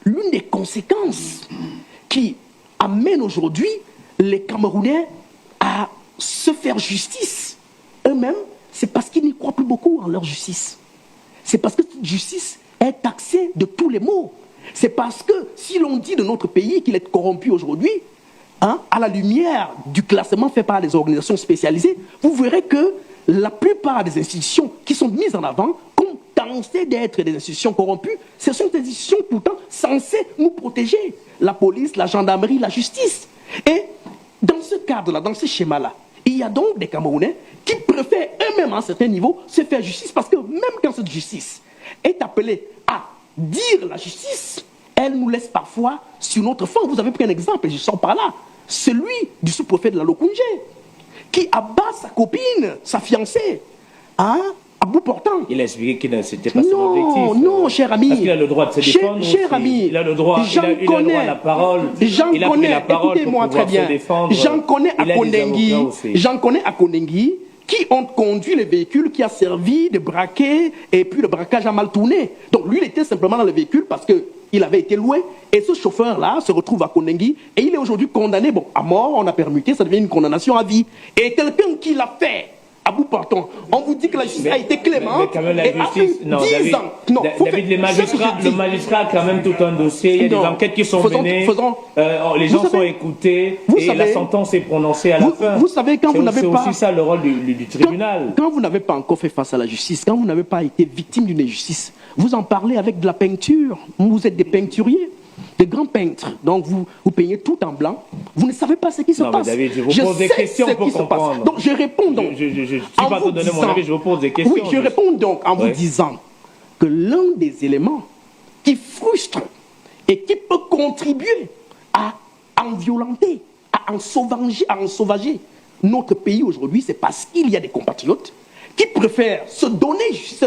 l'une des conséquences qui amène aujourd'hui les Camerounais à se faire justice eux-mêmes, c'est parce qu'ils n'y croient plus beaucoup en leur justice. C'est parce que cette justice est taxée de tous les maux. C'est parce que si l'on dit de notre pays qu'il est corrompu aujourd'hui, à la lumière du classement fait par les organisations spécialisées, vous verrez que la plupart des institutions qui sont mises en avant, comme tentées d'être des institutions corrompues, ce sont des institutions pourtant censées nous protéger. La police, la gendarmerie, la justice. Et dans ce cadre-là, dans ce schéma-là, il y a donc des Camerounais qui préfèrent eux-mêmes à un certain niveau se faire justice parce que même quand cette justice est appelée à dire la justice, elle nous laisse parfois sur notre faim. Vous avez pris un exemple, et je sors par là, celui du sous-préfet de la Lokoundje, qui abat sa copine, sa fiancée, à bout portant. Il a expliqué que c'était pas son objectif. Non, cher ami. Parce qu'il a le droit de se défendre. Cher ami. Il a le droit, il a le droit à la parole. J'en connais, écoutez-moi très bien. J'en connais à Kondengui, qui ont conduit les véhicules qui a servi de braquet, et puis le braquage a mal tourné. Donc lui, il était simplement dans le véhicule parce qu'il avait été loué. Et ce chauffeur-là se retrouve à Kondengui, et il est aujourd'hui condamné à mort, on a permuté, ça devient une condamnation à vie. Et quelqu'un qui l'a fait à bout portant, on vous dit que la justice a été clémente. Mais quand même, la justice. Non, David, le magistrat a quand même tout un dossier. Il y a des enquêtes qui sont menées. Les gens sont écoutés. Et la sentence est prononcée à la fin. Vous savez, quand vous n'avez pas. C'est aussi ça le rôle du tribunal. Quand vous n'avez pas encore fait face à la justice, quand vous n'avez pas été victime d'une injustice, vous en parlez avec de la peinture. Vous êtes des peinturiers. Des grands peintres, donc vous peignez tout en blanc, vous ne savez pas ce qui se passe. David, je vous pose des questions pour comprendre. Donc je réponds donc. Je ne suis pas te donner mon avis, je vous pose des questions. Oui, je réponds donc en vous disant que l'un des éléments qui frustre et qui peut contribuer à en violenter, à en sauvager notre pays aujourd'hui, c'est parce qu'il y a des compatriotes qui préfèrent se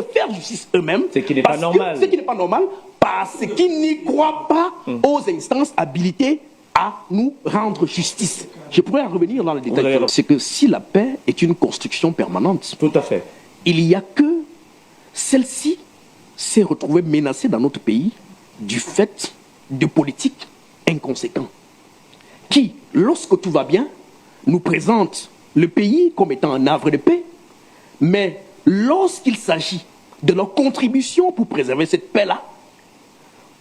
faire justice eux-mêmes. Ce qui n'est pas normal. Ce qui n'est pas normal, parce qu'ils n'y croient pas aux instances habilitées à nous rendre justice. Je pourrais en revenir dans le détail. C'est que si la paix est une construction permanente, tout à fait, il n'y a que celle-ci s'est retrouvée menacée dans notre pays du fait de politiques inconséquents qui, lorsque tout va bien, nous présentent le pays comme étant un havre de paix. Mais lorsqu'il s'agit de leur contribution pour préserver cette paix-là,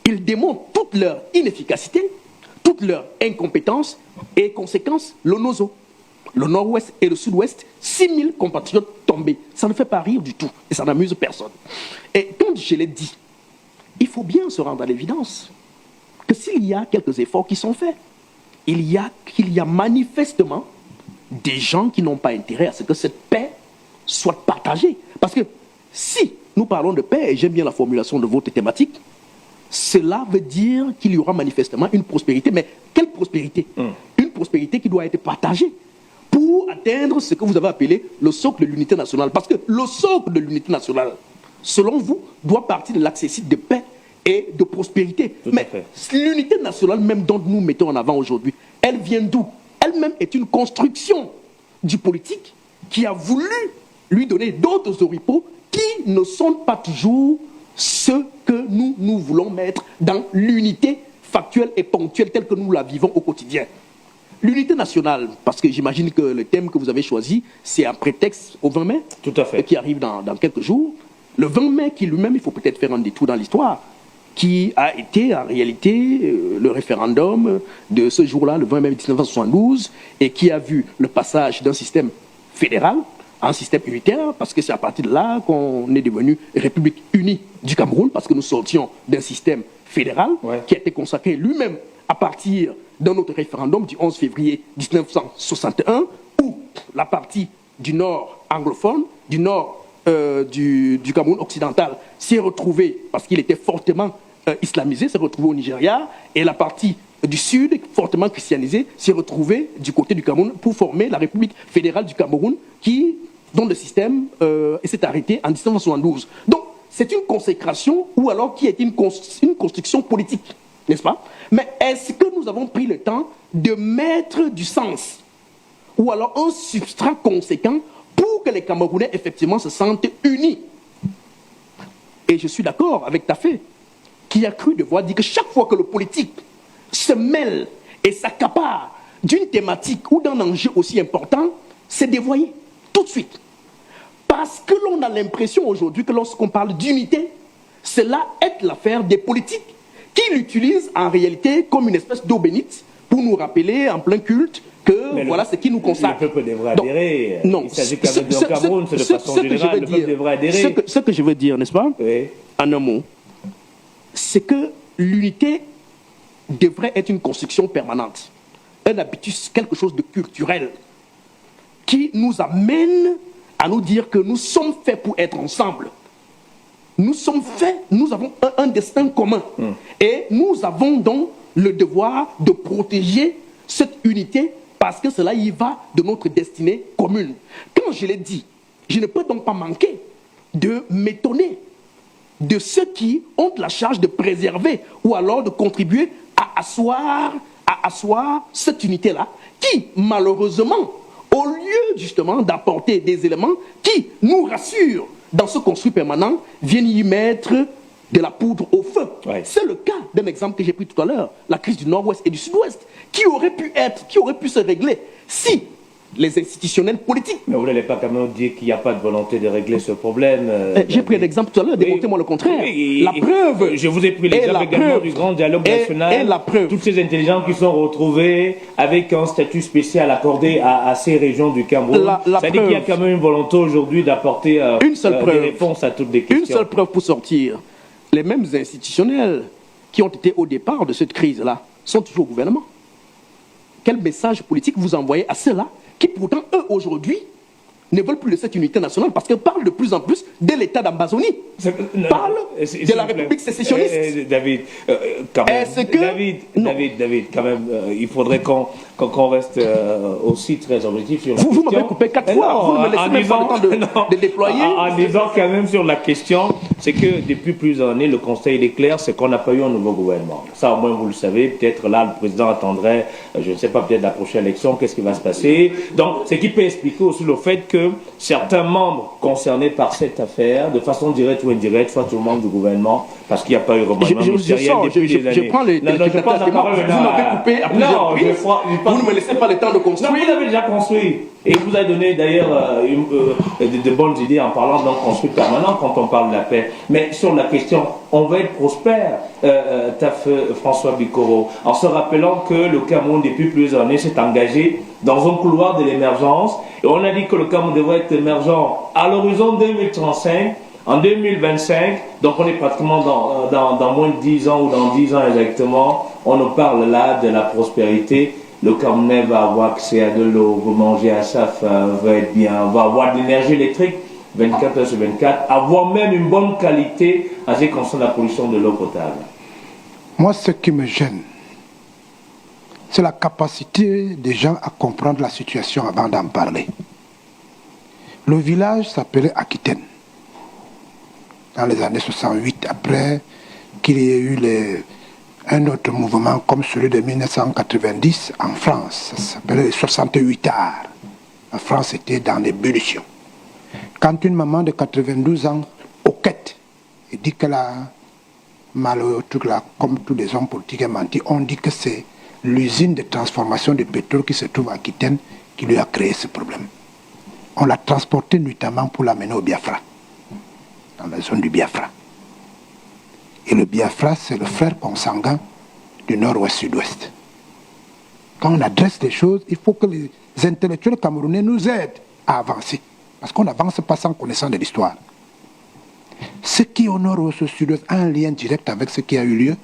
ils démontrent toute leur inefficacité, toute leur incompétence et conséquence, le NOZO, le nord-ouest et le sud-ouest, 6000 compatriotes tombés. Ça ne fait pas rire du tout et ça n'amuse personne. Et comme je l'ai dit, il faut bien se rendre à l'évidence que s'il y a quelques efforts qui sont faits, qu'il y a manifestement des gens qui n'ont pas intérêt à ce que cette paix soit partagée. Parce que si nous parlons de paix, et j'aime bien la formulation de votre thématique, cela veut dire qu'il y aura manifestement une prospérité. Mais quelle prospérité? Une prospérité qui doit être partagée pour atteindre ce que vous avez appelé le socle de l'unité nationale. Parce que le socle de l'unité nationale, selon vous, doit partir de l'accessit de paix et de prospérité. Mais l'unité nationale même dont nous mettons en avant aujourd'hui, elle vient d'où? Elle-même est une construction du politique qui a voulu lui donner d'autres oripeaux qui ne sont pas toujours ceux que nous voulons mettre dans l'unité factuelle et ponctuelle telle que nous la vivons au quotidien. L'unité nationale, parce que j'imagine que le thème que vous avez choisi, c'est un prétexte au 20 mai, tout à fait, qui arrive dans quelques jours. Le 20 mai qui lui-même, il faut peut-être faire un détour dans l'histoire, qui a été en réalité le référendum de ce jour-là, le 20 mai 1972, et qui a vu le passage d'un système fédéral à un système unitaire, parce que c'est à partir de là qu'on est devenu République unie du Cameroun, parce que nous sortions d'un système fédéral qui a été consacré lui-même à partir d'un autre référendum du 11 février 1961, où la partie du nord anglophone, du nord du Cameroun occidental, s'est retrouvée, parce qu'il était fortement islamisé, s'est retrouvée au Nigeria, et la partie du sud, fortement christianisée, s'est retrouvée du côté du Cameroun pour former la République fédérale du Cameroun, dont le système s'est arrêté en 1972. Donc, c'est une consécration, ou alors qui est une construction politique, n'est-ce pas? Mais est-ce que nous avons pris le temps de mettre du sens, ou alors un substrat conséquent, pour que les Camerounais, effectivement, se sentent unis? Et je suis d'accord avec Tafé. qui a cru devoir dire que chaque fois que le politique se mêle et s'accapare d'une thématique ou d'un enjeu aussi important, c'est dévoyé tout de suite. Parce que l'on a l'impression aujourd'hui que lorsqu'on parle d'unité, cela est l'affaire des politiques qui l'utilisent en réalité comme une espèce d'eau bénite pour nous rappeler en plein culte que mais voilà ce qui nous consacre. Le peuple devrait adhérer. Non, il s'agit quand même de Cameroun, c'est de façon générale, le peuple devrait adhérer. Ce que je veux dire, n'est-ce pas, oui. En un mot, c'est que l'unité devrait être une construction permanente, un habitus, quelque chose de culturel, qui nous amène à nous dire que nous sommes faits pour être ensemble. Nous sommes faits, nous avons un destin commun. Et nous avons donc le devoir de protéger cette unité parce que cela y va de notre destinée commune. Quand je l'ai dit, je ne peux donc pas manquer de m'étonner de ceux qui ont la charge de préserver ou alors de contribuer à asseoir cette unité-là, qui, malheureusement, au lieu justement d'apporter des éléments qui nous rassurent dans ce construit permanent, viennent y mettre de la poudre au feu. Ouais. C'est le cas d'un exemple que j'ai pris tout à l'heure, la crise du Nord-Ouest et du Sud-Ouest, qui aurait pu se régler si les institutionnels politiques... Mais vous n'allez pas quand même dire qu'il n'y a pas de volonté de régler ce problème J'ai pris l'exemple tout à l'heure, démontrez-moi le contraire. La preuve... Je vous ai pris l'exemple également du grand dialogue national. Et la preuve. Toutes ces intelligences qui sont retrouvées avec un statut spécial accordé à ces régions du Cameroun. Ça dit qu'il y a quand même une volonté aujourd'hui d'apporter des réponses à toutes les questions. Une seule preuve pour sortir. Les mêmes institutionnels qui ont été au départ de cette crise-là sont toujours au gouvernement. Quel message politique vous envoyez à ceux-là qui pourtant, eux, aujourd'hui, ne veulent plus de cette unité nationale parce qu'ils parlent de plus en plus de l'État d'Ambazonie. Parlent de la République sécessionniste. David, quand même, David, quand même, il faudrait qu'on reste aussi très objectif sur la question. Vous m'avez coupé 4 fois, vous ne me laissez même pas le temps de déployer. En disant quand même sur la question, c'est que depuis plusieurs années, le constat il est clair, c'est qu'on n'a pas eu un nouveau gouvernement. Ça au moins vous le savez, peut-être là le président attendrait, je ne sais pas, peut-être la prochaine élection, qu'est-ce qui va se passer. Donc, ce qui peut expliquer aussi le fait que certains membres concernés par cette affaire, de façon directe ou indirecte, soient tout le monde du gouvernement, parce qu'il n'y a pas eu remaniement ministériel depuis des années. Je prends les téléspectateurs. Vous m'avez coupé à plusieurs reprises. Vous ne me laissez pas le temps de construire. Non, vous avez déjà construit. Et vous avez donné d'ailleurs de bonnes idées en parlant d'un construit permanent quand on parle de la paix. Mais sur la question, on va être prospère, François Bikoro, en se rappelant que le Cameroun, depuis plusieurs années, s'est engagé dans un couloir de l'émergence. Et on a dit que le Cameroun devrait être émergent à l'horizon 2035, en 2025. Donc on est pratiquement dans moins de 10 ans ou dans 10 ans exactement. On nous parle là de la prospérité. Le Camerounais va avoir accès à de l'eau, va manger à sa faim, va être bien, va avoir de l'énergie électrique 24 heures sur 24, avoir même une bonne qualité en ce qui concerne la pollution de l'eau potable. Moi, ce qui me gêne, c'est la capacité des gens à comprendre la situation avant d'en parler. Le village s'appelait Aquitaine. Dans les années 68, après qu'il y ait eu un autre mouvement comme celui de 1990 en France, ça s'appelait les 68 arts. La France était dans l'ébullition. Quand une maman de 92 ans, au quête, et dit qu'elle a mal au truc là, comme tous les hommes politiques ont menti, on dit que c'est l'usine de transformation de pétrole qui se trouve à Aquitaine qui lui a créé ce problème. On l'a transporté nuitamment pour l'amener au Biafra, dans la zone du Biafra. Et le Biafra, c'est le frère consanguin du nord-ouest-sud-ouest. Quand on adresse les choses, il faut que les intellectuels camerounais nous aident à avancer. Parce qu'on n'avance pas sans connaissance de l'histoire. Ce qui est au nord-ouest-sud-ouest a un lien direct avec ce qui a eu lieu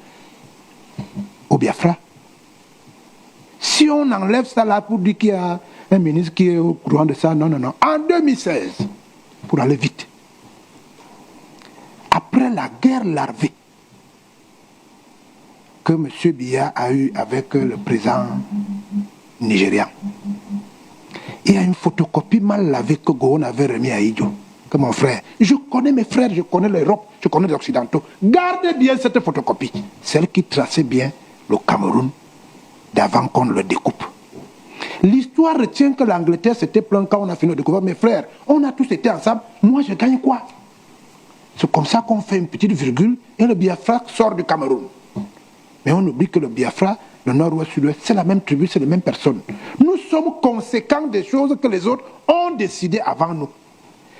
au Biafra. Si on enlève ça là pour dire qu'il y a un ministre qui est au courant de ça, non. En 2016, pour aller vite, après la guerre larvée que M. Biya a eu avec le président nigérian, il y a une photocopie mal lavée que Gowon avait remis à Idjo, que mon frère, je connais mes frères, je connais l'Europe, je connais les Occidentaux, gardez bien cette photocopie, celle qui traçait bien le Cameroun d'avant qu'on le découpe. L'histoire retient que l'Angleterre s'était plainte quand on a fini de découvrir. Mes frères, on a tous été ensemble, moi je gagne quoi? C'est comme ça qu'on fait une petite virgule et le Biafra sort du Cameroun. Mais on oublie que le Biafra, le nord-ouest, sud-ouest, c'est la même tribu, c'est les mêmes personnes. Nous sommes conséquents des choses que les autres ont décidées avant nous.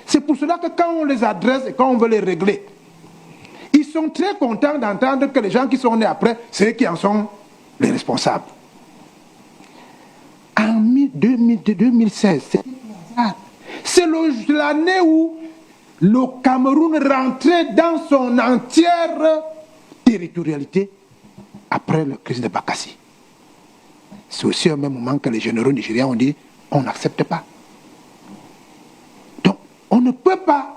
C'est pour cela que quand on les adresse et quand on veut les régler, ils sont très contents d'entendre que les gens qui sont nés après, c'est eux qui en sont les responsables. En 2016, c'est l'année où le Cameroun rentrait dans son entière territorialité après la crise de Bakassi. C'est aussi au même moment que les généraux nigériens ont dit on n'accepte pas. Donc, on ne peut pas.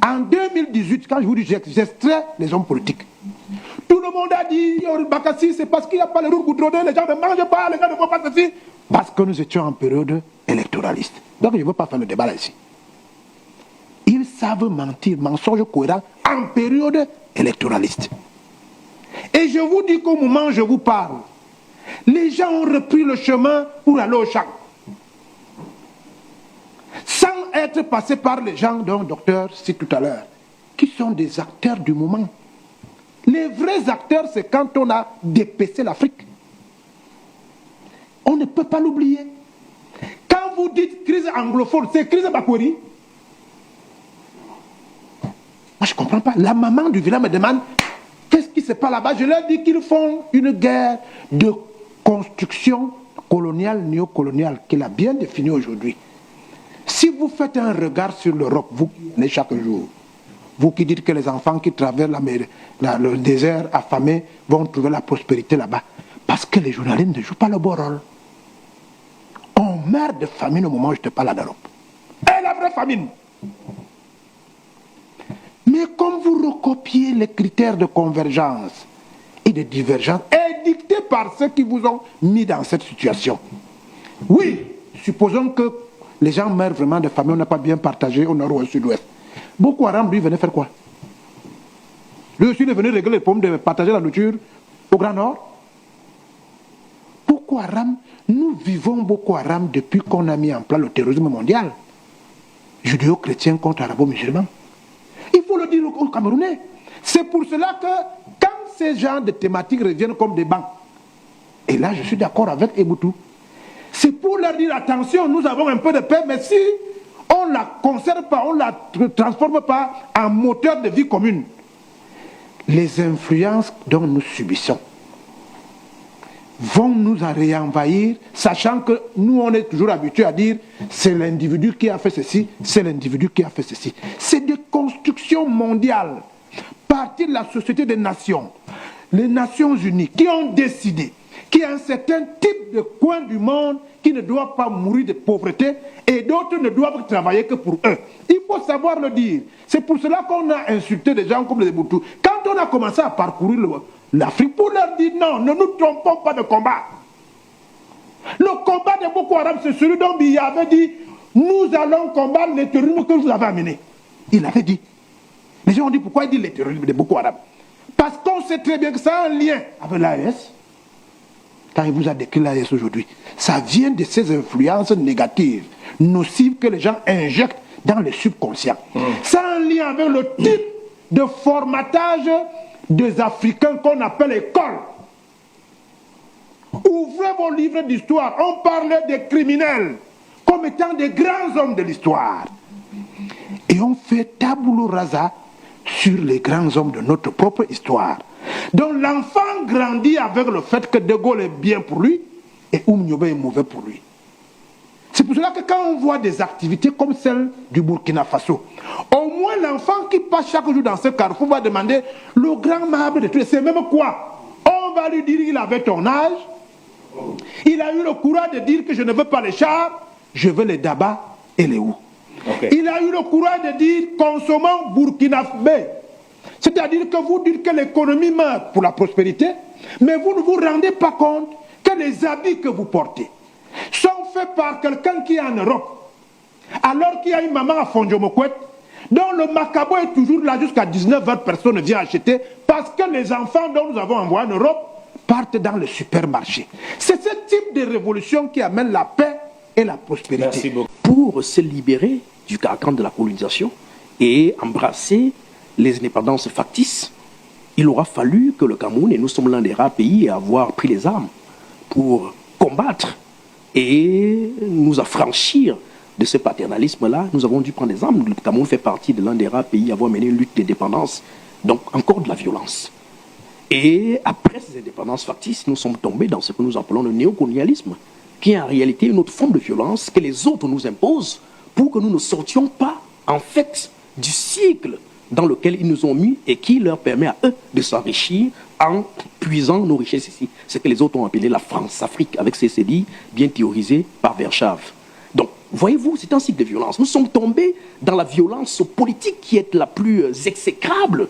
En 2018, quand je vous dis j'extrais les hommes politiques, tout le monde a dit Bakassi, c'est parce qu'il n'y a pas les routes goudronnées, les gens ne mangent pas, les gens ne font pas ceci. Parce que nous étions en période électoraliste. Donc, je ne veux pas faire le débat là ici. Ils savent mentir, mensonge cohérent en période électoraliste. Et je vous dis qu'au moment où je vous parle, les gens ont repris le chemin pour aller au champ. Sans être passés par les gens dont le docteur cite tout à l'heure, qui sont des acteurs du moment. Les vrais acteurs, c'est quand on a dépecé l'Afrique. On ne peut pas l'oublier. Quand vous dites crise anglophone, c'est crise Bakweri. Moi, je ne comprends pas. La maman du village me demande qu'est-ce qui se passe là-bas. Je leur dis qu'ils font une guerre de construction coloniale, néocoloniale, qu'il a bien définie aujourd'hui. Si vous faites un regard sur l'Europe, vous qui venez chaque jour, vous qui dites que les enfants qui traversent le désert affamé vont trouver la prospérité là-bas, parce que les journalistes ne jouent pas le bon rôle. On meurt de famine au moment où je te parle d'Europe. Et la vraie famine. Mais comme vous recopiez les critères de convergence et de divergence édictés par ceux qui vous ont mis dans cette situation, oui, supposons que les gens meurent vraiment de famine, on n'a pas bien partagé au nord ou au sud-ouest. Boko Haram, lui, venait faire quoi? Lui aussi, il est venu régler les problèmes de partager la nourriture au Grand Nord. Boko Haram, nous vivons Boko Haram depuis qu'on a mis en place le terrorisme mondial. Judéo-chrétien contre arabo-musulman. Il faut le dire aux Camerounais. C'est pour cela que quand ces genres de thématiques reviennent comme des bancs, et là je suis d'accord avec Eboutou, c'est pour leur dire attention, nous avons un peu de paix, mais si on ne la conserve pas, on ne la transforme pas en moteur de vie commune, les influences dont nous subissons vont nous réenvahir, sachant que nous on est toujours habitués à dire c'est l'individu qui a fait ceci, c'est l'individu qui a fait ceci. C'est des constructions mondiales, partie de la Société des Nations, les Nations Unies, qui ont décidé qu'il y a un certain type de coin du monde qui ne doit pas mourir de pauvreté et d'autres ne doivent travailler que pour eux. Il faut savoir le dire. C'est pour cela qu'on a insulté des gens comme les Boutou. Quand on a commencé à parcourir l'Afrique pour leur dire non, ne nous trompons pas de combat. Le combat de Boko Haram, c'est celui dont Biya avait dit nous allons combattre les terrorismes que vous avez amenés. Il avait dit. Les gens ont dit pourquoi il dit les terrorismes de Boko Haram? Parce qu'on sait très bien que ça a un lien avec l'AES. Quand il vous a décrit l'AES aujourd'hui, ça vient de ces influences négatives, nocives que les gens injectent dans le subconscient. Ça a un lien avec le type de formatage des Africains qu'on appelle école. Ouvrez vos livres d'histoire, on parlait des criminels comme étant des grands hommes de l'histoire. Et on fait tabula rasa sur les grands hommes de notre propre histoire. Donc l'enfant grandit avec le fait que De Gaulle est bien pour lui et Oumniobé est mauvais pour lui. C'est pour cela que quand on voit des activités comme celle du Burkina Faso, au moins l'enfant qui passe chaque jour dans ce carrefour va demander le grand marbre de tout. C'est même quoi? On va lui dire qu'il avait ton âge, il a eu le courage de dire que je ne veux pas les chars, je veux les dabas et les houes. Okay. Il a eu le courage de dire consommons burkinabé. C'est-à-dire que vous dites que l'économie meurt pour la prospérité, mais vous ne vous rendez pas compte que les habits que vous portez sont faits par quelqu'un qui est en Europe, alors qu'il y a une maman à Fondjomokwet, dont le macabo est toujours là jusqu'à 19h, personne ne vient acheter, parce que les enfants dont nous avons envoyés en Europe partent dans le supermarché. C'est ce type de révolution qui amène la paix et la prospérité. Pour se libérer du carcan de la colonisation et embrasser les indépendances factices, il aura fallu que le Cameroun, et nous sommes l'un des rares pays à avoir pris les armes pour combattre et nous affranchir de ce paternalisme-là, nous avons dû prendre des armes. Le Cameroun fait partie de l'un des rares pays à avoir mené une lutte d'indépendance, donc encore de la violence. Et après ces indépendances factices, nous sommes tombés dans ce que nous appelons le néocolonialisme, qui est en réalité une autre forme de violence que les autres nous imposent pour que nous ne sortions pas, en fait, du cycle dans lequel ils nous ont mis et qui leur permet à eux de s'enrichir en puisant nos richesses ici. C'est que les autres ont appelé la France-Afrique, avec ces CDI bien théorisés par Verschave. Donc, voyez-vous, c'est un cycle de violence. Nous sommes tombés dans la violence politique qui est la plus exécrable.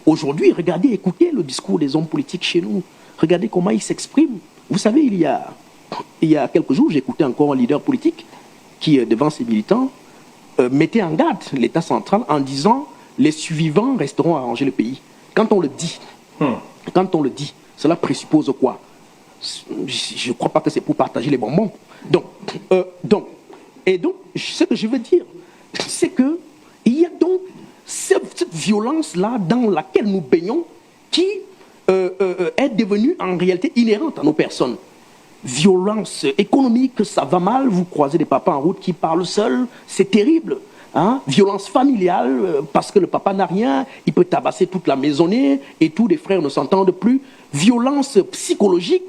Aujourd'hui, regardez, écoutez le discours des hommes politiques chez nous. Regardez comment ils s'expriment. Vous savez, il y a quelques jours, j'écoutais encore un leader politique qui, devant ses militants, mettait en garde l'État central en disant « les survivants resteront à arranger le pays ». Quand on le dit, cela présuppose quoi? Je ne crois pas que c'est pour partager les bonbons. Donc, ce que je veux dire, c'est qu'il y a donc cette violence-là dans laquelle nous baignons qui est devenue en réalité inhérente à nos personnes. Violence économique, ça va mal, vous croisez des papas en route qui parlent seuls, c'est terrible. Hein? Violence familiale, parce que le papa n'a rien, il peut tabasser toute la maisonnée et tous les frères ne s'entendent plus. Violence psychologique,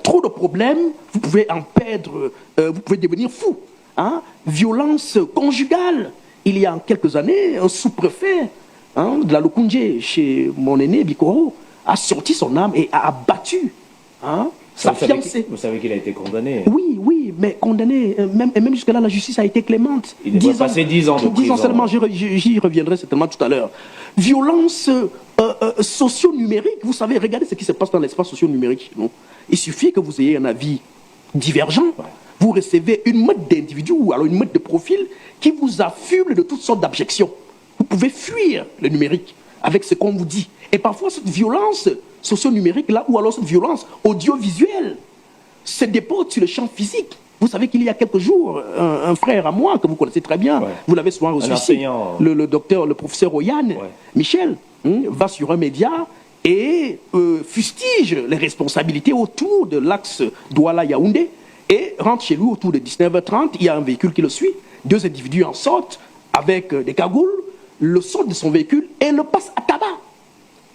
trop de problèmes, vous pouvez en perdre, vous pouvez devenir fou. Hein? Violence conjugale. Il y a quelques années, un sous-préfet de la Lokundje, chez mon aîné Bikoro, a sorti son âme et a abattu sa fiancée. Vous savez qu'il a été condamné. Oui, mais condamné, même jusque-là, la justice a été clémente. Il devrait passer 10 ans de prison. 10 ans seulement, j'y reviendrai certainement tout à l'heure. Violence socio-numérique, vous savez, regardez ce qui se passe dans l'espace socio-numérique. Il suffit que vous ayez un avis divergent, vous recevez une meute d'individus ou alors une meute de profils qui vous affuble de toutes sortes d'abjections. Vous pouvez fuir le numérique avec ce qu'on vous dit. Et parfois, cette violence socio-numérique-là, ou alors cette violence audiovisuelle, se dépose sur le champ physique. Vous savez qu'il y a quelques jours, un frère à moi, que vous connaissez très bien, vous l'avez souvent reçu ici, le professeur Oyane, Michel, va sur un média et fustige les responsabilités autour de l'axe Douala-Yaoundé et rentre chez lui autour de 19h30. Il y a un véhicule qui le suit, 2 individus en sortent avec des cagoules, le sortent de son véhicule et le passent à tabac.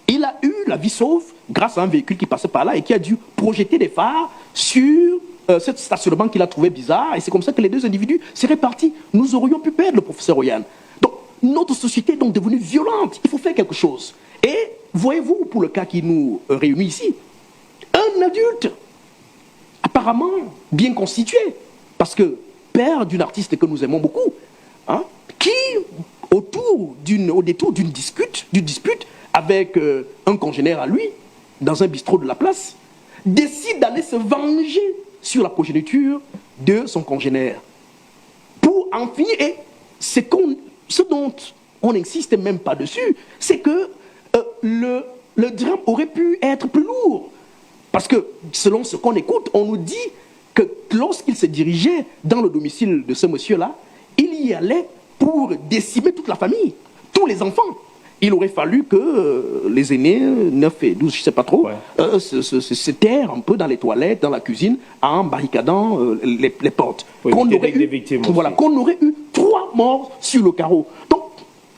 Il a eu la vie sauve grâce à un véhicule qui passait par là et qui a dû projeter des phares sur ce stationnement qu'il a trouvé bizarre. Et c'est comme ça que les 2 individus seraient partis. Nous aurions pu perdre le professeur Oyane. Donc, notre société est donc devenue violente. Il faut faire quelque chose. Et voyez-vous, pour le cas qui nous réunit ici, un adulte apparemment bien constitué, parce que père d'une artiste que nous aimons beaucoup, qui, au détour d'une dispute avec un congénère à lui, dans un bistrot de la place, décide d'aller se venger sur la progéniture de son congénère. Pour en finir, et ce dont on n'insiste même pas dessus, c'est que le drame aurait pu être plus lourd. Parce que, selon ce qu'on écoute, on nous dit que lorsqu'il se dirigeait dans le domicile de ce monsieur-là, il y allait pour décimer toute la famille, tous les enfants. Il aurait fallu que les aînés, 9 et 12, je ne sais pas trop, se terrent un peu dans les toilettes, dans la cuisine, en barricadant les portes. Oui, qu'on aurait eu 3 morts sur le carreau. Donc,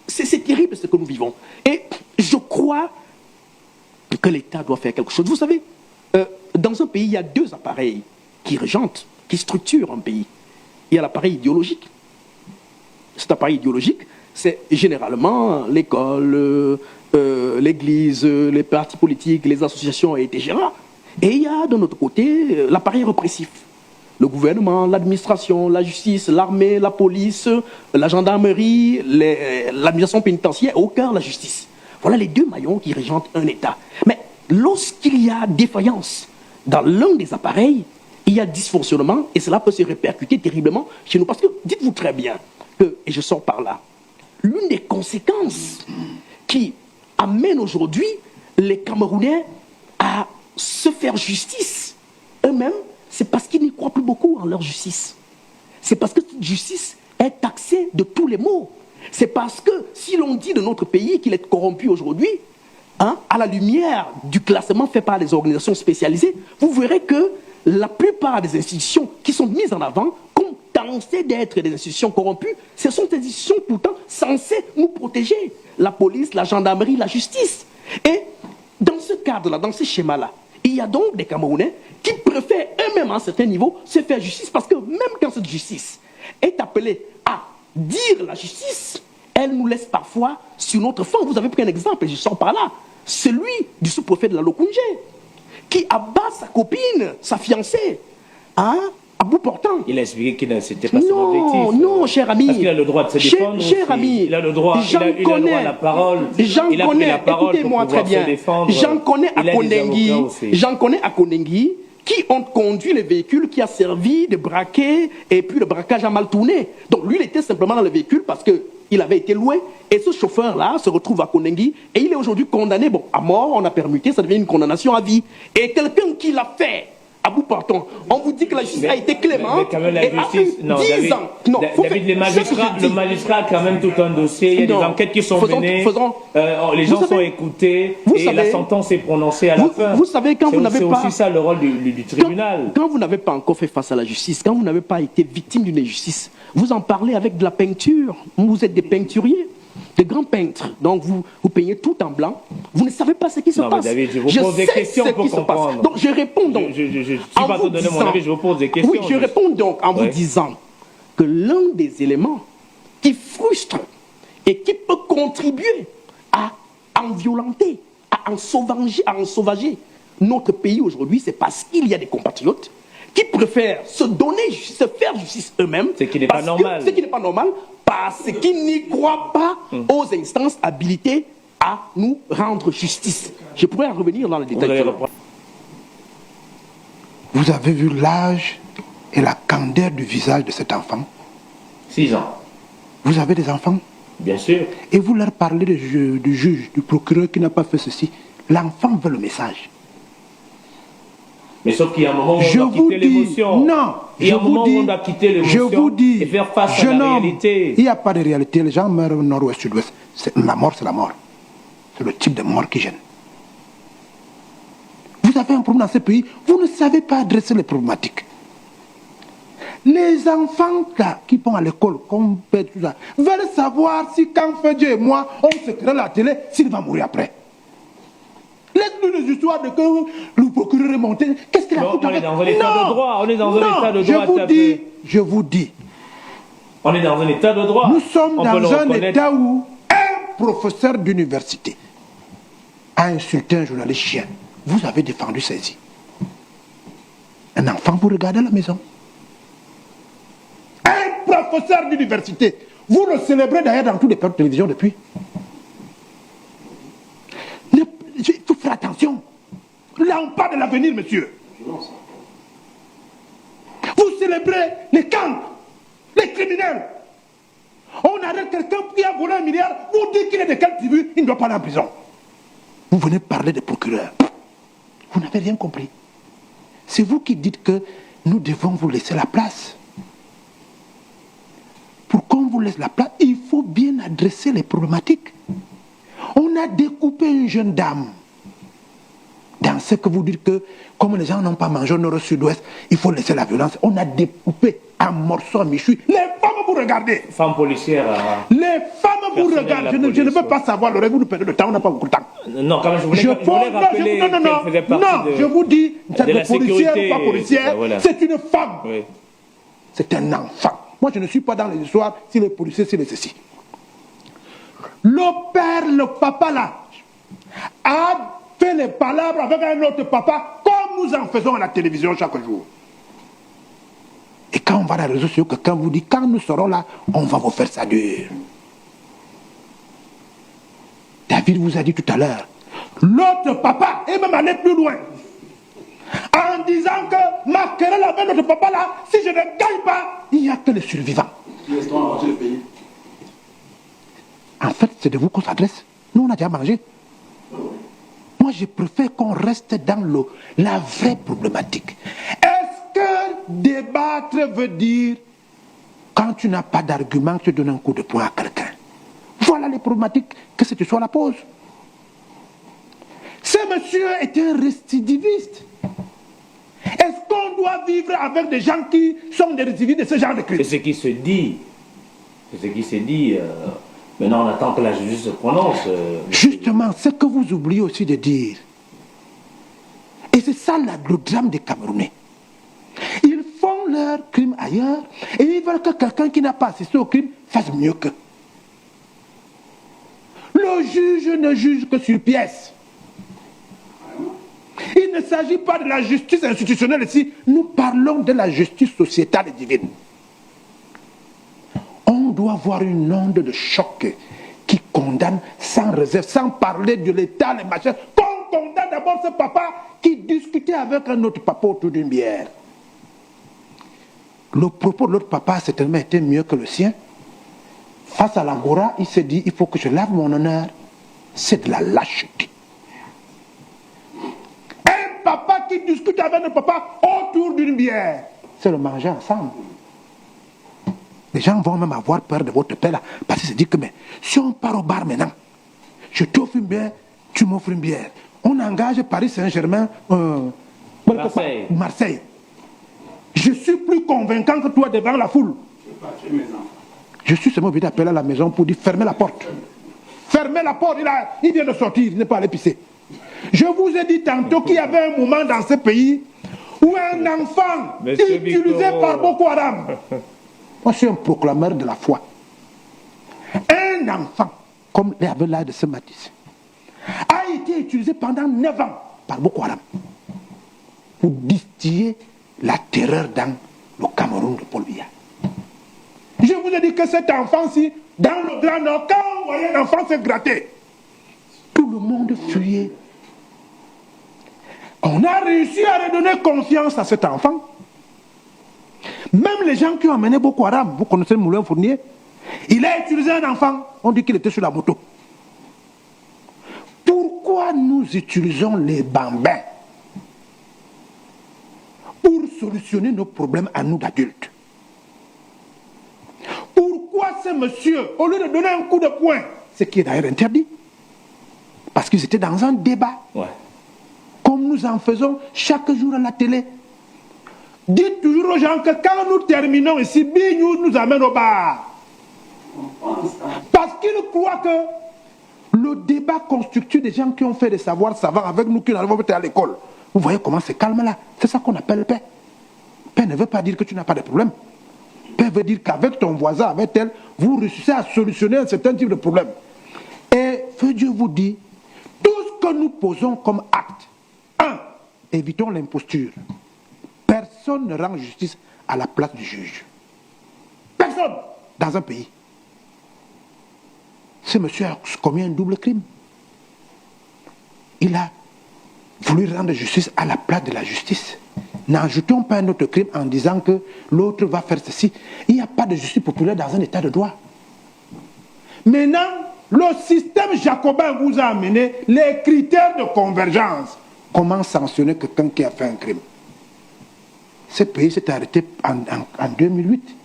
c'est terrible ce que nous vivons. Et je crois que l'État doit faire quelque chose. Vous savez, dans un pays, il y a 2 appareils qui régentent, qui structurent un pays. Il y a l'appareil idéologique. Cet appareil idéologique, c'est généralement l'école, l'église, les partis politiques, les associations, etc. Et il y a de notre côté l'appareil répressif. Le gouvernement, l'administration, la justice, l'armée, la police, la gendarmerie, l'administration pénitentiaire, au cœur la justice. Voilà les 2 maillons qui régentent un État. Mais lorsqu'il y a défaillance dans l'un des appareils, il y a dysfonctionnement et cela peut se répercuter terriblement chez nous. Parce que, dites-vous très bien, et je sors par là, l'une des conséquences qui amène aujourd'hui les Camerounais à se faire justice eux-mêmes, c'est parce qu'ils n'y croient plus beaucoup en leur justice. C'est parce que cette justice est taxée de tous les maux. C'est parce que si l'on dit de notre pays qu'il est corrompu aujourd'hui, hein, à la lumière du classement fait par les organisations spécialisées, vous verrez que la plupart des institutions qui sont mises en avant, comme tentées d'être des institutions corrompues, ce sont des institutions pourtant censées nous protéger. La police, la gendarmerie, la justice. Et dans ce cadre-là, dans ce schéma-là, il y a donc des Camerounais qui préfèrent eux-mêmes à un certain niveau se faire justice parce que même quand cette justice est appelée à dire la justice, elle nous laisse parfois sur notre faim. Vous avez pris un exemple, et je sors par là, celui du sous-préfet de la Lokoundje, qui abat sa copine, sa fiancée, hein, à bout portant. Il a expliqué que c'était pas son objectif. Non, cher ami. Parce qu'il a le droit de se défendre. Cher ami. Il a le droit, il a le droit à la parole. J'en connais, écoutez-moi très bien. J'en connais à Kondengi, qui ont conduit les véhicules qui a servi de braquet, et puis le braquage a mal tourné. Donc lui, il était simplement dans le véhicule parce qu'il avait été loué. Et ce chauffeur-là se retrouve à Kondengi, et il est aujourd'hui condamné, bon, à mort, on a permuté, ça devient une condamnation à vie. Et quelqu'un qui l'a fait, à bout portant, on vous dit que la justice a été clémente. Mais quand même la justice, non, 10 ans. Non, David, le magistrat a quand même tout un dossier, il y a des enquêtes qui sont menées, les gens sont écoutés, et la sentence est prononcée à la fin. Vous savez, quand vous n'avez pas... C'est aussi ça le rôle du tribunal. Quand vous n'avez pas encore fait face à la justice, quand vous n'avez pas été victime d'une injustice, vous en parlez avec de la peinture. Vous êtes des peinturiers, des grands peintres. Donc vous peignez tout en blanc. Vous ne savez pas ce qui se passe. David, je vous pose des questions pour comprendre. Donc je réponds donc. Je suis pas en train de donner mon avis, je vous pose des questions. Oui, je réponds donc en vous disant que l'un des éléments qui frustre et qui peut contribuer à en violenter, à en sauvager notre pays aujourd'hui, c'est parce qu'il y a des compatriotes qui préfèrent se donner, se faire justice eux-mêmes. Ce qui n'est pas normal. Ce qui n'est pas normal, parce qu'ils n'y croient pas aux instances habilitées à nous rendre justice. Je pourrais en revenir dans le détail. Vous avez vu l'âge et la candeur du visage de cet enfant? 6 ans. Vous avez des enfants? Bien sûr. Et vous leur parlez du juge, du procureur qui n'a pas fait ceci. L'enfant veut le message. Mais sauf qu'il y a un moment où on doit quitter l'émotion. Non, il y a un moment où on doit quitter l'émotion et faire face à la réalité. Il n'y a pas de réalité. Les gens meurent au nord-ouest, sud-ouest. La mort, c'est la mort. C'est le type de mort qui gêne. Vous avez un problème dans ce pays, vous ne savez pas adresser les problématiques. Les enfants là, qui vont à l'école, comme père, tout ça, veulent savoir si quand Fedje et moi, on se crée la télé, s'il va mourir après. Laisse-nous les histoires de que le procureur est monté. Qu'est-ce qu'il a foutu avec... On est dans un état de droit. On est dans un état de droit. Je vous dis. On est dans un état de droit. Nous sommes dans un état où un professeur d'université a insulté un journaliste chien. Vous avez défendu ceci. Un enfant, vous regardez à la maison. Un professeur d'université. Vous le célébrez d'ailleurs dans tous les plateaux de télévision depuis. Il faut faire attention. Là, on parle de l'avenir, monsieur. Vous célébrez les camps, les criminels. On arrête quelqu'un qui a volé 1 milliard, vous dites qu'il est de quelle tribu, il ne doit pas aller en prison. Vous venez parler des procureurs. Vous n'avez rien compris. C'est vous qui dites que nous devons vous laisser la place. Pour qu'on vous laisse la place, il faut bien adresser les problématiques. On a découpé une jeune dame dans ce que vous dites que, comme les gens n'ont pas mangé au nord-sud-ouest, il faut laisser la violence. On a découpé en morceaux, en michoui. Les femmes, vous regardez. Femmes policières. Les femmes, vous regardez. Je ne veux pas savoir le reste, vous nous perdez le temps, on n'a pas beaucoup de temps. Non, quand même, je voulais rappeler qu'elle faisait partie je vous dis, cette policière ou pas policière, voilà. C'est une femme. Oui. C'est un enfant. Moi, je ne suis pas dans les histoires, si les policiers, si les ceci. Le père, le papa là, a fait les palabres avec un autre papa, comme nous en faisons à la télévision chaque jour. Et quand on va dans les réseaux sociaux, quelqu'un vous dit, quand nous serons là, on va vous faire ça dur. David vous a dit tout à l'heure, l'autre papa est même allé plus loin, en disant que ma querelle avec notre papa là, si je ne gagne pas, il n'y a que les survivants. En fait, c'est de vous qu'on s'adresse. Nous, on a déjà mangé. Moi, je préfère qu'on reste dans la vraie problématique. Est-ce que débattre veut dire, quand tu n'as pas d'argument, tu donnes un coup de poing à quelqu'un? les problématiques que cette histoire la pose. Ce monsieur est un récidiviste. Est-ce qu'on doit vivre avec des gens qui sont des récidivistes de ce genre de crimes? C'est ce qui se dit. C'est ce qui se dit. Maintenant, on attend que la justice se prononce. Justement, ce que vous oubliez aussi de dire. Et c'est ça le drame des Camerounais. Ils font leurs crimes ailleurs et ils veulent que quelqu'un qui n'a pas assisté au crime fasse mieux qu'eux. Le juge ne juge que sur pièce. Il ne s'agit pas de la justice institutionnelle ici, nous parlons de la justice sociétale et divine. On doit avoir une onde de choc qui condamne sans réserve, sans parler de l'État, les machins. Qu'on condamne d'abord ce papa qui discutait avec un autre papa autour d'une bière. Le propos de l'autre papa a certainement été mieux que le sien. Face à l'Angora, il s'est dit, il faut que je lave mon honneur. C'est de la lâcheté. Un papa qui discute avec un papa autour d'une bière, c'est le manger ensemble. Les gens vont même avoir peur de votre paix là, parce qu'ils se disent que mais, si on part au bar maintenant, je t'offre une bière, tu m'offres une bière. On engage Paris Saint-Germain, Marseille. Je suis plus convaincant que toi devant la foule. Je suis seulement obligé d'appeler à la maison pour dire fermez la porte. Fermez la porte, il vient de sortir, il n'est pas allé pisser. Je vous ai dit tantôt qu'il y avait un moment dans ce pays où un enfant utilisé par Boko Haram. Moi, je suis un proclameur de la foi. Un enfant, comme avait l'air de ce Matisse, a été utilisé pendant 9 ans par Boko Haram pour distiller la terreur dans le Cameroun de Paul Biya. Je vous ai dit que cet enfant-ci, dans le Grand Nord, quand on voyait un enfant se gratter, tout le monde fuyait. On a réussi à redonner confiance à cet enfant. Même les gens qui ont amené Boko Haram, vous connaissez Moulin Fournier, il a utilisé un enfant, on dit qu'il était sur la moto. Pourquoi nous utilisons les bambins pour solutionner nos problèmes à nous d'adultes? Pourquoi ce monsieur, au lieu de donner un coup de poing, ce qui est d'ailleurs interdit, parce qu'ils étaient dans un débat, comme nous en faisons chaque jour à la télé, dites toujours aux gens que quand nous terminons ici, Bignou nous amène au bar. Parce qu'ils croient que le débat constitue des gens qui ont fait des savoirs savants avec nous qui n'arrivons pas à l'école. Vous voyez comment c'est calme là. C'est ça qu'on appelle paix. Paix ne veut pas dire que tu n'as pas de problème. Paix veut dire qu'avec ton voisin, avec tel, vous réussissez à solutionner un certain type de problème. Et feu Dieu vous dit, tout ce que nous posons comme acte, 1, évitons l'imposture. Personne ne rend justice à la place du juge. Personne dans un pays. Ce monsieur a commis un double crime. Il a voulu rendre justice à la place de la justice. N'ajoutons pas un autre crime en disant que l'autre va faire ceci. Il n'y a pas de justice populaire dans un état de droit. Maintenant, le système jacobin vous a amené les critères de convergence. Comment sanctionner quelqu'un qui a fait un crime? Ce pays s'est arrêté en 2008.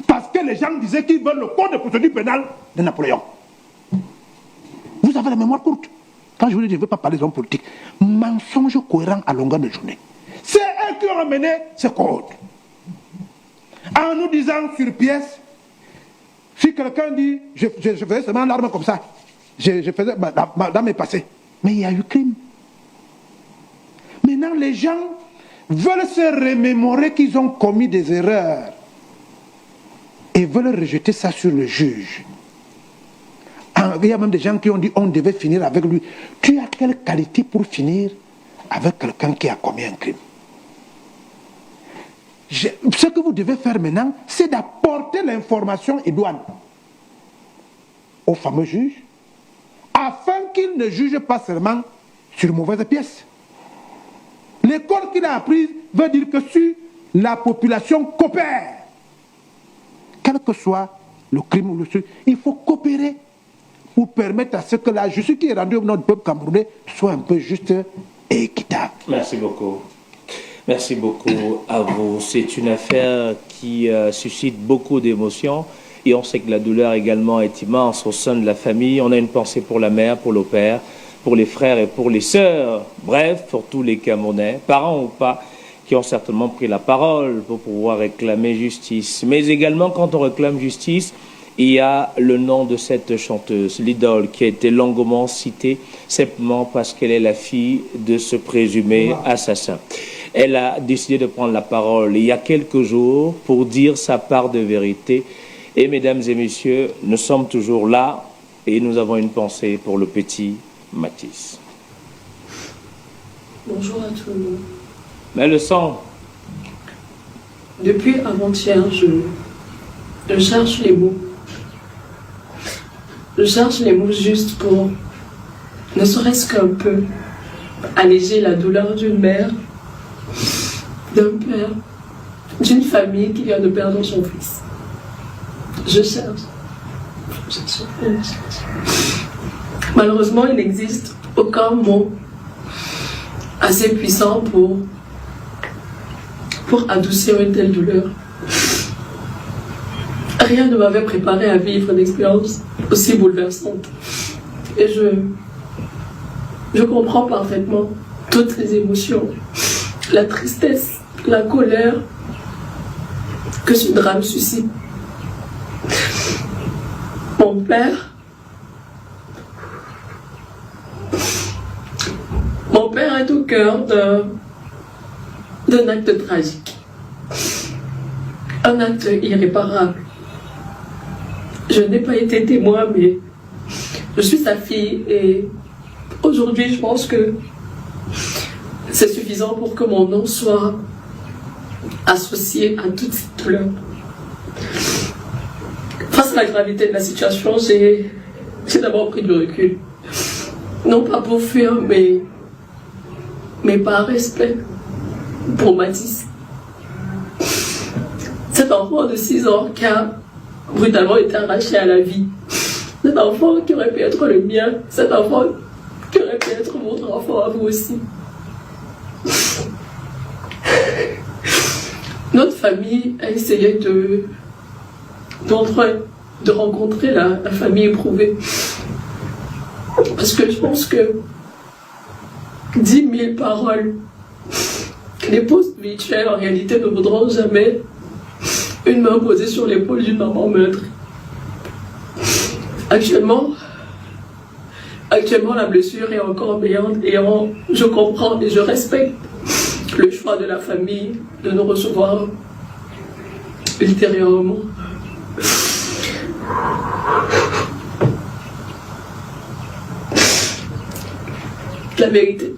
Parce que les gens disaient qu'ils veulent le code de procédure pénale de Napoléon. Vous avez la mémoire courte. Quand je vous dis, je ne veux pas parler des hommes politiques. Mensonge cohérent à longueur de journée. C'est eux qui ont amené ce code. En nous disant sur pièce, si quelqu'un dit, je faisais seulement l'arme comme ça, je faisais dans mes passés. Mais il y a eu crime. Maintenant, les gens veulent se remémorer qu'ils ont commis des erreurs et veulent rejeter ça sur le juge. Il y a même des gens qui ont dit on devait finir avec lui. Tu as quelle qualité pour finir avec quelqu'un qui a commis un crime? Ce que vous devez faire maintenant, c'est d'apporter l'information idoine au fameux juge afin qu'il ne juge pas seulement sur mauvaise pièce. L'école qu'il a apprise veut dire que si la population coopère, quel que soit le crime ou le sujet, il faut coopérer pour permettre à ce que la justice qui est rendue au nom du peuple camerounais soit un peu juste et équitable. Merci beaucoup. Merci beaucoup à vous. C'est une affaire qui suscite beaucoup d'émotions Et on sait que la douleur également est immense au sein de la famille. On a une pensée pour la mère, pour le père, pour les frères et pour les sœurs. Bref, pour tous les Camerounais, parents ou pas, qui ont certainement pris la parole pour pouvoir réclamer justice. Mais également, quand on réclame justice, il y a le nom de cette chanteuse, l'idole, qui a été longuement citée simplement parce qu'elle est la fille de ce présumé assassin. Elle a décidé de prendre la parole il y a quelques jours pour dire sa part de vérité. Et mesdames et messieurs, nous sommes toujours là et nous avons une pensée pour le petit Mathis. Bonjour à tout le monde. Mais le sang. Depuis avant-hier, je cherche les mots. Je cherche les mots justes pour, ne serait-ce qu'un peu, alléger la douleur d'une mère, d'un père, d'une famille qui vient de perdre son fils. Je cherche. Malheureusement, il n'existe aucun mot assez puissant pour adoucir une telle douleur. Rien ne m'avait préparé à vivre une expérience aussi bouleversante. Et je comprends parfaitement toutes les émotions, la tristesse, la colère que ce drame suscite. Mon père est au cœur d'un acte tragique, un acte irréparable. Je n'ai pas été témoin, mais je suis sa fille et aujourd'hui je pense que c'est suffisant pour que mon nom soit associé à toute cette douleur. Face à la gravité de la situation, j'ai d'abord pris du recul. Non pas pour fuir, mais par respect pour Mathis. Cet enfant de 6 ans qui a brutalement été arraché à la vie. Cet enfant qui aurait pu être le mien, cet enfant qui aurait pu être votre enfant à vous aussi. Notre famille a essayé de rencontrer la famille éprouvée. Parce que je pense que 10 000 paroles, les pauses spirituelles en réalité ne vaudront jamais une main posée sur l'épaule d'une maman meurtrie. Actuellement, la blessure est encore béante et je comprends et je respecte le choix de la famille de nous recevoir ultérieurement. La vérité,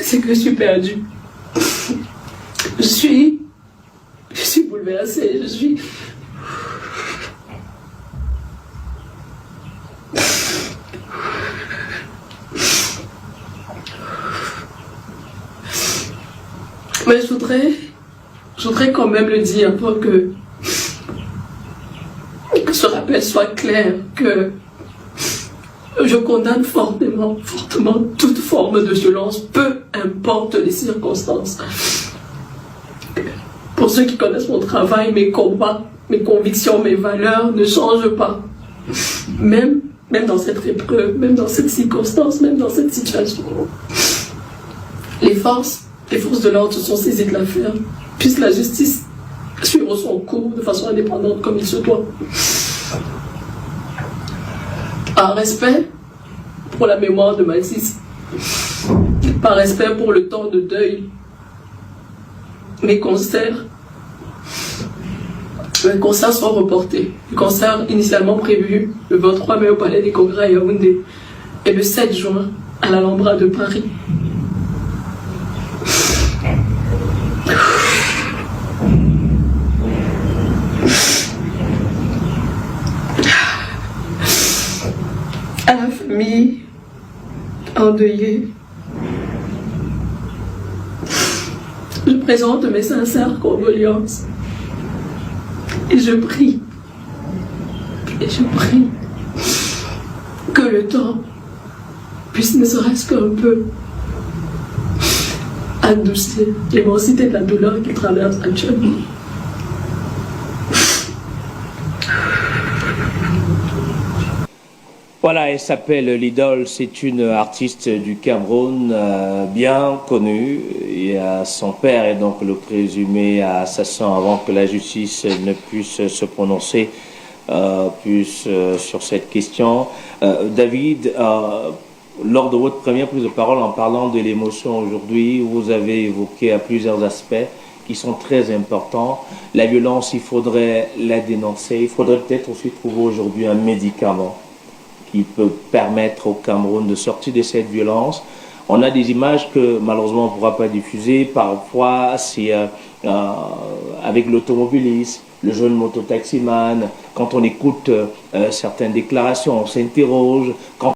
c'est que je suis perdue. Je suis bouleversée, mais je voudrais quand même le dire pour que ce rappel soit clair, que je condamne fortement toute forme de violence, peu importe les circonstances. Pour ceux qui connaissent mon travail, mes combats, mes convictions, mes valeurs ne changent pas. Même dans cette épreuve, même dans cette circonstance, même dans cette situation. Les forces de l'ordre se sont saisies de l'affaire, puisse la justice suivre son cours de façon indépendante comme il se doit. Par respect pour la mémoire de Mathis, par respect pour le temps de deuil, mes concerts sont reportés. Les concerts initialement prévus le 23 mai au Palais des Congrès à Yaoundé et le 7 juin à l'Alhambra de Paris. À la famille endeuillée, je présente mes sincères condoléances et je prie que le temps puisse ne serait-ce qu'un peu adoucir l'immensité de la douleur qu'il traverse actuellement. Voilà, elle s'appelle Lidol, c'est une artiste du Cameroun bien connue. Et son père est donc le présumé assassin avant que la justice ne puisse se prononcer sur cette question. David, lors de votre première prise de parole en parlant de l'émotion aujourd'hui, vous avez évoqué à plusieurs aspects qui sont très importants. La violence, il faudrait la dénoncer. Il faudrait peut-être aussi trouver aujourd'hui un médicament qui peut permettre au Cameroun de sortir de cette violence. On a des images que malheureusement on ne pourra pas diffuser. Parfois, c'est avec l'automobiliste, le jeune mototaximan. Quand on écoute certaines déclarations, on s'interroge. Quand